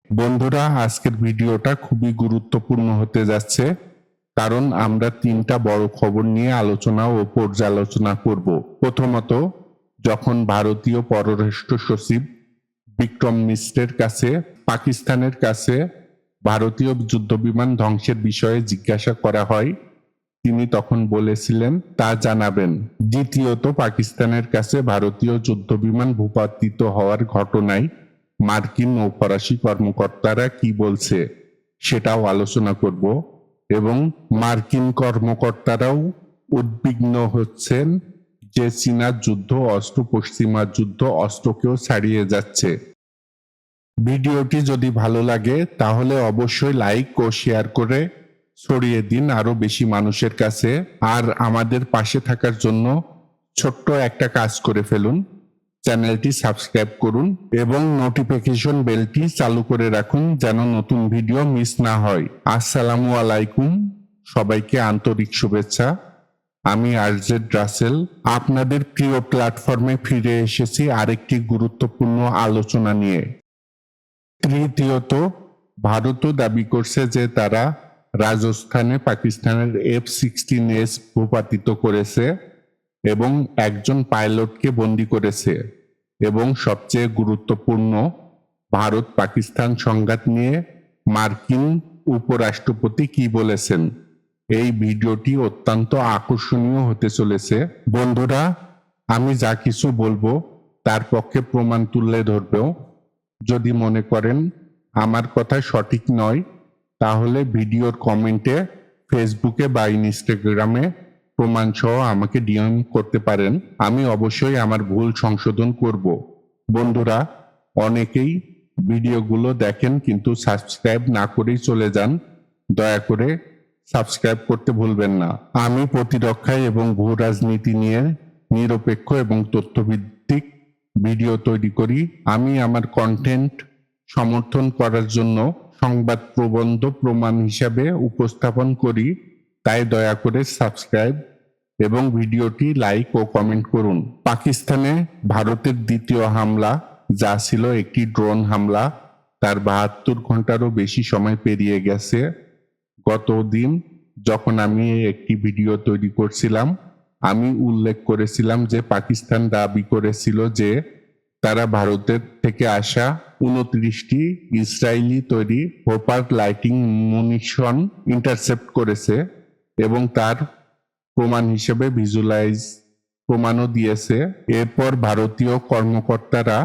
বন্ধুরা, আজকের ভিডিওটা খুবই গুরুত্বপূর্ণ হতে যাচ্ছে, কারণ আমরা তিনটা বড় খবর নিয়ে আলোচনা ও পর্যালোচনা করব। প্রথমত, যখন ভারতীয় পররাষ্ট্র সচিব বিক্রম মিশ্রের কাছে পাকিস্তানের কাছে ভারতীয় যুদ্ধবিমান ধ্বংসের বিষয়ে জিজ্ঞাসা করা হয়, তিনি তখন বলেছিলেন তা জানাবেন। দ্বিতীয়ত, পাকিস্তানের কাছে ভারতীয় যুদ্ধবিমান ভূপাতিত হওয়ার ঘটনায় মার্কিন ও ফরাসি কর্মকর্তারা কি বলছে সেটাও আলোচনা করব, এবং মার্কিন কর্মকর্তারাও উদ্বিগ্ন হচ্ছেন যে চীনা যুদ্ধ অস্ত্র পশ্চিমা যুদ্ধ অস্ত্রকেও ছাড়িয়ে যাচ্ছে। ভিডিওটি যদি ভালো লাগে তাহলে অবশ্যই লাইক ও শেয়ার করে ছড়িয়ে দিন আরো বেশি মানুষের কাছে। আর আমাদের পাশে থাকার জন্য ছোট্ট একটা কাজ করে ফেলুন, চ্যানেলটি সাবস্ক্রাইব করুন এবং নোটিফিকেশন বেলটি চালু করে রাখুন যেন নতুন ভিডিও মিস না হয়। আসসালামু আলাইকুম, সবাইকে আন্তরিক শুভেচ্ছা। আমি আরজেড রাসেল আপনাদের প্রিয় প্ল্যাটফর্মে ফিরে এসেছি আরেকটি গুরুত্বপূর্ণ আলোচনা নিয়ে। তৃতীয়ত, ভারতও দাবি করছে যে তারা রাজস্থানে পাকিস্তানের F-16S ভূপাতিত করেছে এবং একজন পাইলটকে বন্দী করেছে। এবং সবচেয়ে গুরুত্বপূর্ণ, ভারত পাকিস্তান সংঘাত নিয়ে মার্কিন উপরাষ্ট্রপতি কি বলেছেন। এই ভিডিওটি অত্যন্ত আকর্ষণীয় হতে চলেছে। বন্ধুরা, আমি যা কিছু বলবো তার পক্ষে প্রমাণ তুলে ধরবেও। যদি মনে করেন আমার কথা সঠিক নয়, তাহলে ভিডিওর কমেন্টে ফেসবুকে বা ইনস্টাগ্রামে প্রমাণ সহ আমাকে ডিএম করতে পারেন। আমি অবশ্যই আমার ভুল সংশোধন করব। বন্ধুরা, অনেকেই ভিডিওগুলো দেখেন কিন্তু সাবস্ক্রাইব না করেই চলে যান। দয়া করে সাবস্ক্রাইব করতে ভুলবেন না। আমি প্রতিরক্ষা এবং ভূ রাজনীতি নিয়ে নিরপেক্ষ এবং তথ্যভিত্তিক ভিডিও তৈরি করি। আমি আমার কন্টেন্ট সমর্থন করার জন্য সংবাদ প্রবন্ধ প্রমাণ হিসাবে উপস্থাপন করি, তাই দয়া করে সাবস্ক্রাইব এবং ভিডিওটি লাইক ও কমেন্ট করুন। পাকিস্তানে ভারতের দ্বিতীয় হামলা, যা ছিল একটি ড্রোন হামলা, তার 72 ঘন্টারও বেশি সময় পেরিয়ে গেছে। গতদিন যখন আমি একটি ভিডিও তৈরি করছিলাম, আমি উল্লেখ করেছিলাম যে পাকিস্তান দাবি করেছিল যে তারা ভারতের থেকে আসা 29টি ইসরায়েলি তৈরি হোপার লাইটিং মুনিশন ইন্টারসেপ্ট করেছে এবং তার প্রমাণ হিসেবে ভিজুয়ালাইজ প্রমাণও দিয়েছে। এরপর ভারতীয় কর্মকর্তারা,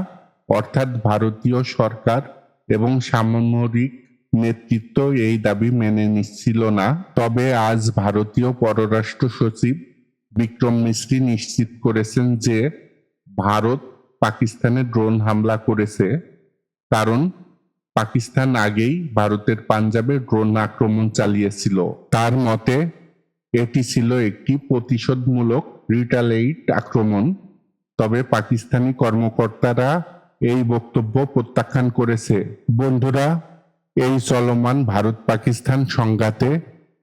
অর্থাৎ ভারতীয় সরকার এবং সামরিক নেতৃত্ব এই দাবি মেনে নিচ্ছিল না। তবে আজ ভারতীয় পররাষ্ট্র সচিব বিক্রম মিশ্রি নিশ্চিত করেছেন যে ভারত পাকিস্তানে ড্রোন হামলা করেছে, কারণ পাকিস্তান আগেই ভারতের পাঞ্জাবে ড্রোন আক্রমণ চালিয়েছিল। তার মতে এটি ছিল একটি প্রতিশোধমূলক রিটালিয়েট আক্রমণ। তবে পাকিস্তানি কর্মকর্তারা এই বক্তব্য প্রত্যাখ্যান করেছে। বন্ধুরা, এই চলমান ভারত পাকিস্তান সংঘাতে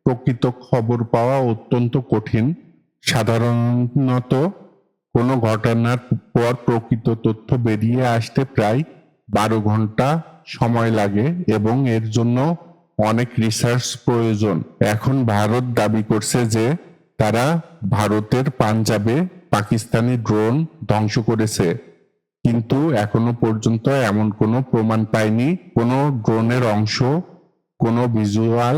প্রকৃত খবর পাওয়া অত্যন্ত কঠিন। সাধারণত কোনো ঘটনার পর প্রকৃত তথ্য বেরিয়ে আসতে প্রায় 12 ঘন্টা সময় লাগে এবং এর জন্য অনেক রিসার্চ প্রয়োজন। এখন ভারত দাবি করছে যে তারা ভারতের পাঞ্জাবে পাকিস্তানি ড্রোন ধ্বংস করেছে, কিন্তু এখনো পর্যন্ত এমন কোনো প্রমাণ পায়নি। কোনো ড্রোনের অংশ, কোনো ভিজুয়াল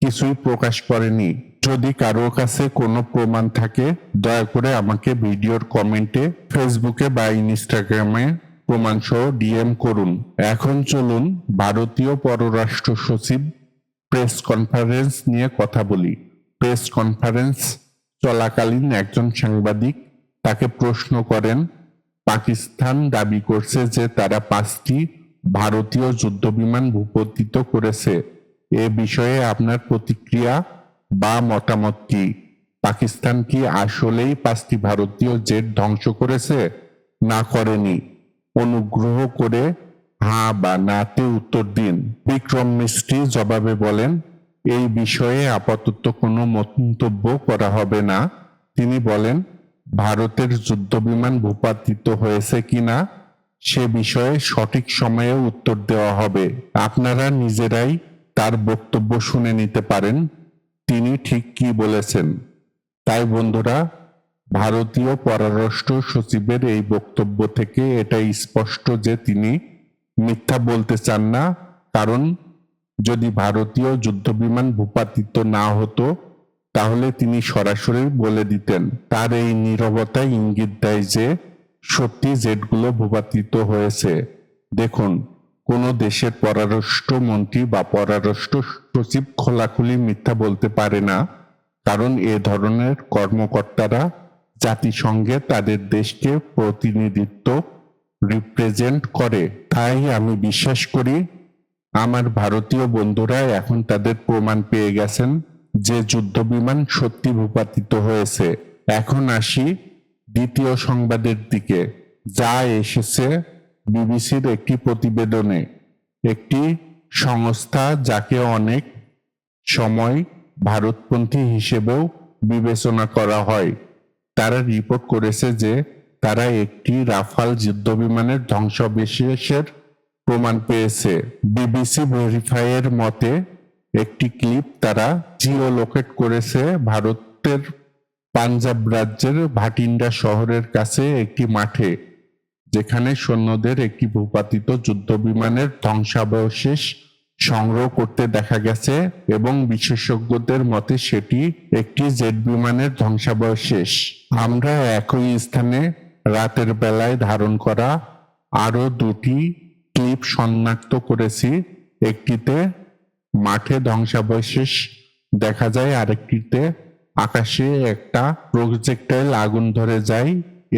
কিছুই প্রকাশ করেনি। যদি কারো কাছে কোনো প্রমাণ থাকে, দয়া করে আমাকে ভিডিওর কমেন্টে ফেসবুকে বা ইনস্টাগ্রামে প্রমাণসহ ডিএম করুন। এখন চলুন ভারতীয় পররাষ্ট্র সচিব প্রেস কনফারেন্স নিয়ে কথা বলি। প্রেস কনফারেন্স চলাকালীন একজন সাংবাদিক তাকে প্রশ্ন করেন, পাকিস্তান দাবি করছে যে তারা 5টি ভারতীয় যুদ্ধবিমান ভূপাতিত করেছে। এ বিষয়ে আপনার প্রতিক্রিয়া বা মতামত কি? পাকিস্তান কি আসলেই 5টি ভারতীয় জেট ধ্বংস করেছে না করেনি? অনুগ্রহ করে হ্যাঁ বা নাতে উত্তর দিন। বিক্রম মিস্ত্রি জবাবে বলেন, এই বিষয়ে আপাতত কোনো মন্তব্য করা হবে না। তিনি বলেন, ভারতের যুদ্ধবিমান ভূপাতিত হয়েছে কিনা সে বিষয়ে সঠিক সময়ে উত্তর দেওয়া হবে। আপনারা নিজেরাই তার বক্তব্য শুনে নিতে পারেন তিনি ঠিক কি বলেছেন। তাই বন্ধুরা, ভারতীয় পররাষ্ট্র সচিবের এই বক্তব্য থেকে এটা স্পষ্ট যে তিনি মিথ্যা বলতে চান না, কারণ যদি ভারতীয় যুদ্ধবিমান ভূপাতিত না হতো তাহলে তিনি সরাসরি বলে দিতেন। তার এই নীরবতা ইঙ্গিত দেয় যে সত্যি জেটগুলো ভূপাতিত হয়েছে। দেখুন, কোন দেশের পররাষ্ট্র মন্ত্রী বা পররাষ্ট্র সচিব খোলাখুলি মিথ্যা বলতে পারে না, কারণ এ ধরনের কর্মকর্তারা জাতিসংঘে তাদের দেশকে প্রতিনিধিত্ব রিপ্রেজেন্ট করে। তাই আমি বিশ্বাস করি আমার ভারতীয় বন্ধুরা এখন তাদের প্রমাণ পেয়ে গেছেন যে যুদ্ধবিমান সত্যি ভূপাতিত হয়েছে। এখন আসি দ্বিতীয় সংবাদের দিকে, যা এসেছে বিবিসির একটি প্রতিবেদনে। একটি সংস্থা যাকে অনেক সময় ভারতপন্থী হিসেবেও বিবেচনা করা হয়, তারা রিপোর্ট করেছে যে তারা একটি রাফাল যুদ্ধবিমানের ধ্বংসাবশেষের প্রমাণ পেয়েছে। বিবিসি ভেরিফাইয়ের মতে একটি ক্লিপ তারা জিওলোকেট করেছে ভারতের পাঞ্জাব রাজ্যের ভাটিন্ডা শহরের কাছে একটি মাঠে, যেখানে সৈন্যদের একটি ভূপাতিত যুদ্ধবিমানের ধ্বংসাবশেষ সংগ্রহ করতে দেখা গেছে এবং বিশেষজ্ঞদের মতে সেটি একটি জেট বিমানের ধ্বংসাবশেষ। আমরা একই স্থানে রাতের বেলায় ধারণ করা আরো দুটি ক্লিপ শনাক্ত করেছি। একটিতে মাঠে ধ্বংসাবশেষ দেখা যায়, আরেকটিতে আকাশে একটা প্রজেক্টাইল আগুন ধরে যায়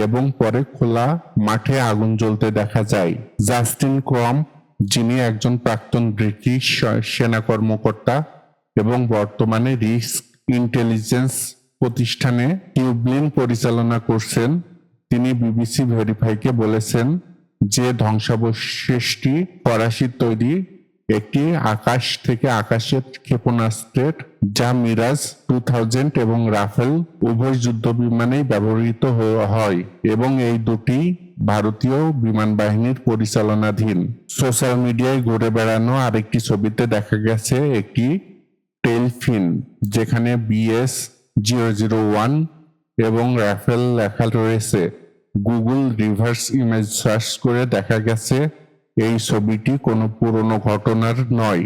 এবং পরে খোলা মাঠে আগুন জ্বলতে দেখা যায়। জাস্টিন ক্রম, যিনি একজন প্রাক্তন ব্রিটিশ সেনা কর্মকর্তা এবং বর্তমানে রিস্ক ইন্টেলিজেন্স প্রতিষ্ঠানে টিউবলিন পরিচালনা করছেন, তিনি বিবিসি ভেরিফাইকে বলেছেন যে ধ্বংসাবশেষটি ফরাসি তৈরি একটি আকাশ থেকে আকাশের ক্ষেপণাস্ত্রের, যা মিরাজ 2000 এবং রাফেল উভয় যুদ্ধ বিমানেই ব্যবহৃত হয় এবং এই দুটি ভারতীয় বিমান বাহিনীর পরিচালনাধীন। সোশ্যাল মিডিয়ায় ঘুরে বেড়ানো আরেকটি ছবিতে দেখা গেছে একটি টেলফিন, যেখানে BS-001 এবং রাফেল লেখা রয়েছে। গুগল রিভার্স ইমেজ সার্চ করে দেখা গেছে এই ছবিটি কোনো পুরনো ঘটনার নয়,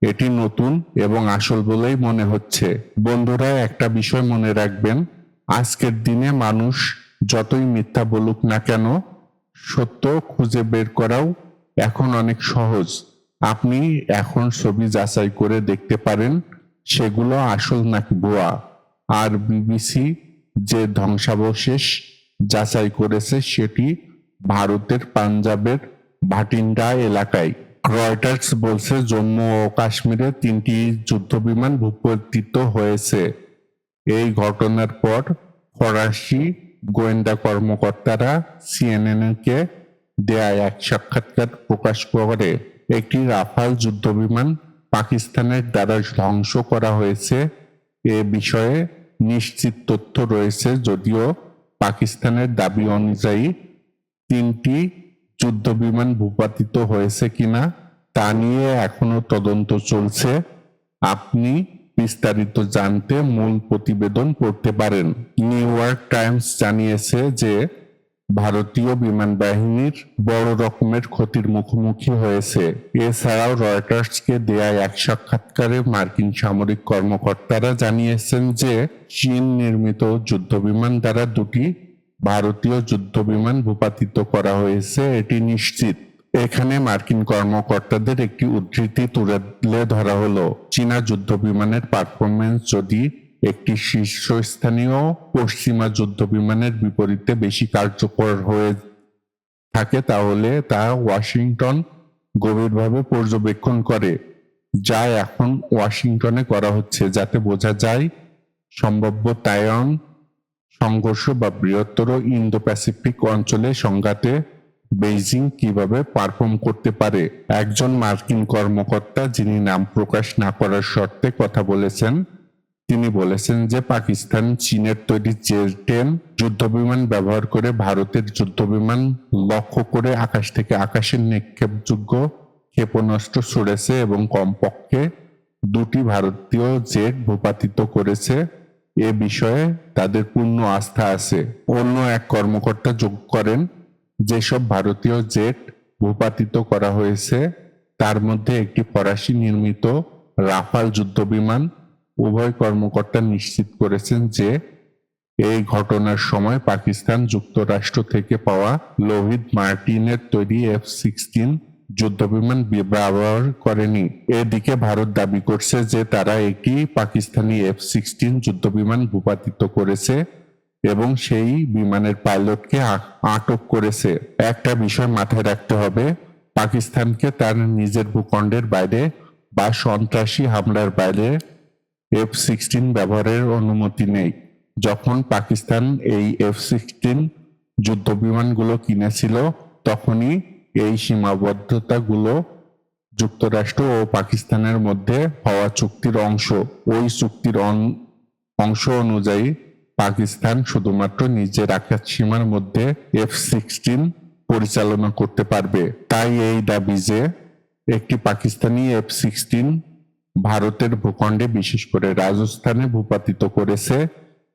এটি নতুন এবং আসল বলেই মনে হচ্ছে। বন্ধুরা, একটা বিষয় মনে রাখবেন, আজকের দিনে মানুষ যতই মিথ্যা বলুক না কেন, সত্য খুঁজে বের করাও এখন অনেক সহজ। আপনি এখন ছবি যাচাই করে দেখতে পারেন সেগুলো আসল নাকি ভুয়া। আর বিবিসি যে ধ্বংসাবশেষ যাচাই করেছে সেটি ভারতের পাঞ্জাবের ভাটিন্ডা এলাকায়। রয়টার্স বলছে জম্মু ও কাশ্মীরে 3টি যুদ্ধবিমান ভূপাতিত হয়েছে। এই ঘটনার পর ফরাসি গোয়েন্দা কর্মকর্তারা CNN-কে দেয়া এক সাক্ষাৎকার প্রকাশ করে একটি রাফাল যুদ্ধবিমান পাকিস্তানের দ্বারা ধ্বংস করা হয়েছে এ বিষয়ে নিশ্চিত তথ্য রয়েছে, যদিও পাকিস্তানের দাবি অনুযায়ী 3টি যুদ্ধবিমান ভূপাতিত হয়েছে কিনা তা নিয়ে এখনো তদন্ত চলছে। আপনি বিস্তারিত জানতে মূল প্রতিবেদন পড়তে পারেন। নিউ ইয়র্ক টাইমস জানিয়েছে যে ভারতীয় বিমান বাহিনীর বড় রকমের ক্ষতির মুখোমুখি হয়েছে। এছাড়াও রয়টার্সকে দেয়া এক সাক্ষাৎকারে মার্কিন সামরিক কর্মকর্তারা জানিয়েছেন যে চীন নির্মিত যুদ্ধবিমান দ্বারা 2টি ভারতীয় যুদ্ধবিমান ভূপাতিত করা হয়েছে, এটি নিশ্চিত। এখানে মার্কিন কর্মকর্তাদের একটি উদ্ধৃতি তুলে ধরা হলো, চীনা যুদ্ধবিমানের পারফরমেন্স যদি একটি শীর্ষস্থানীয় পশ্চিমা যুদ্ধবিমানের বিপরীতে বেশি কার্যকর হয়ে থাকে তাহলে তা ওয়াশিংটন গভীরভাবে পর্যবেক্ষণ করে, যা এখন ওয়াশিংটনে করা হচ্ছে, যাতে বোঝা যায় সম্ভাব্য তাইওয়ান সংঘর্ষ বা বৃহত্তর ইন্দো প্যাসিফিক অঞ্চলে সংঘাতে বেইজিং কিভাবে পারফর্ম করতে পারে। একজন মার্কিন কর্মকর্তা, যিনি নাম প্রকাশ না করার শর্তে কথা বলেছেন, তিনি বলেছেন যে পাকিস্তান চীনের তৈরি জে-10 যুদ্ধবিমান ব্যবহার করে ভারতের যুদ্ধবিমান লক্ষ্য করে আকাশ থেকে আকাশে নিক্ষেপযোগ্য ক্ষেপণাস্ত্র ছুড়েছে এবং কমপক্ষে 2টি ভারতীয় জেট ভূপাতিত করেছে। এ বিষয়ে তাদের পূর্ণ আস্থা আছে। অন্য এক কর্মকর্তা যোগ করেন, যেসব ভারতীয় জেট ভূপাতিত করা হয়েছে তার মধ্যে একটি ফরাসি নির্মিত রাফাল যুদ্ধবিমান। উভয় কর্মকর্তা নিশ্চিত করেছেন যে এই ঘটনার সময় পাকিস্তান যুক্তরাষ্ট্র থেকে পাওয়া লোহিত মার্টিনের তৈরি F-16 যুদ্ধবিমান ব্যবহার করেনি। এদিকে ভারত দাবি করছে যে তারা একটি পাকিস্তানি F-16 যুদ্ধবিমান ভূপাতিত করেছে এবং সেই বিমানের পাইলটকে আটক করেছে। একটা বিষয় মাথায় রাখতে হবে, পাকিস্তানকে তার নিজের ভূখণ্ডের বাইরে বা সন্ত্রাসী হামলার বাইরে F-16 ব্যবহারের অনুমতি নেই। যখন পাকিস্তান এই F-16 যুদ্ধবিমানগুলো কিনেছিল তখনই এই সীমাবদ্ধতাগুলো যুক্তরাষ্ট্র ও পাকিস্তানের মধ্যে হওয়া চুক্তির অংশ। ওই চুক্তির অংশ অনুযায়ী পাকিস্তান শুধুমাত্র নিজের আকাশ সীমার মধ্যে F-16 পরিচালনা করতে পারবে। তাই এই দাবি যে একটি পাকিস্তানি F-16 ভারতের ভূখণ্ডে বিশেষ করে রাজস্থানে ভূপাতিত করেছে,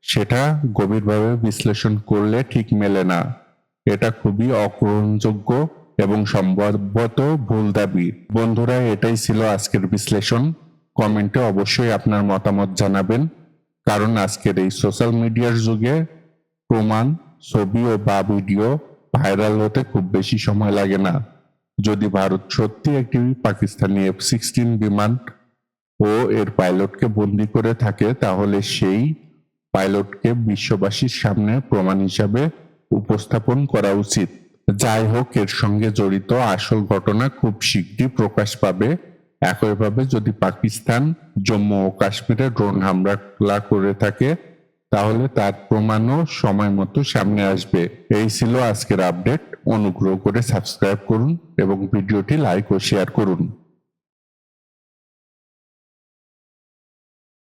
সেটা গভীরভাবে বিশ্লেষণ করলে ঠিক মেলে না। এটা খুবই অগ্রহণযোগ্য এবং সম্ভবত ভুল দাবি। বন্ধুরা, এটাই ছিল আজকের বিশ্লেষণ। কমেন্টে অবশ্যই আপনার মতামত জানাবেন, কারণ আজকের এই সোশ্যাল মিডিয়ার যুগে প্রমাণ, ছবি ও বা ভিডিও ভাইরাল হতে খুব বেশি সময় লাগে না। যদি ভারত সত্যি একটি পাকিস্তানি F-16 বিমান ও এর পাইলটকে বন্দী করে থাকে তাহলে সেই পাইলটকে বিশ্ববাসীর সামনে প্রমাণ হিসাবে উপস্থাপন করা উচিত। যাই হোক, এর সঙ্গে জড়িত আসল ঘটনা খুব শীঘ্রই প্রকাশ পাবে। একইভাবে যদি পাকিস্তান জম্মু ও কাশ্মীরে ড্রোন হামলা করে থাকে তাহলে তার প্রমাণও সময় মতো সামনে আসবে। এই ছিল আজকের আপডেট। অনুগ্রহ করে সাবস্ক্রাইব করুন এবং ভিডিওটি লাইক ও শেয়ার করুন।